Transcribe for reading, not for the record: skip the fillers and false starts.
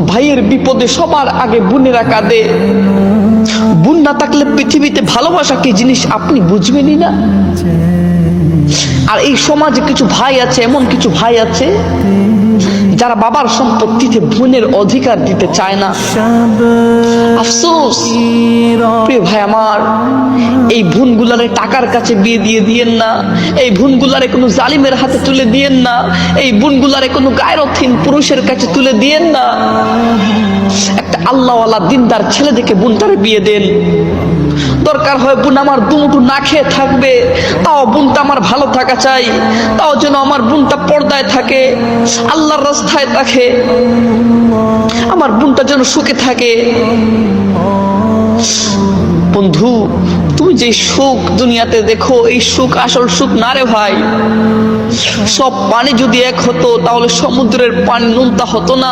ভাইয়ের বিপদে সবার আগে বোনেরা কাঁদে। বোন না থাকলে পৃথিবীতে ভালোবাসা কি জিনিস আপনি বুঝবেনই না। আর এই সমাজে কিছু ভাই আছে, এমন কিছু ভাই আছে যারা বাবার সম্পত্তিতে বোনের অধিকার দিতে চায় না। আফসোস প্রিয় ভাই আমার, এই বোনগুলারে টাকার কাছে বিয়ে দিয়ে দিয়েন না। এই বোনগুলারে কোনো জালিমের হাতে তুলে দিয়েন না। এই বোনগুলারে কোনো গায়রতহীন পুরুষের কাছে তুলে দিয়েন না। একটা আল্লাহওয়ালা দিনদার ছেলে দেখে বোনটারে বিয়ে দেন। দরকার হয় বোন আমার দুমুঠু না খেয়ে থাকবে, তাও বোনটা আমার ভালো থাকা চাই। তাও যেন আমার বোনটা পর্দায় থাকে, আল্লাহর রাস্তায় থাকে, আমার বোনটা যেন সুখে থাকে। বন্ধু, তুমি যে সুখ দুনিয়াতে দেখো, এই সুখ আসল সুখ না রে ভাই। সব পানি যদি এক হতো তাহলে সমুদ্রের পানি নুনতা হতো না।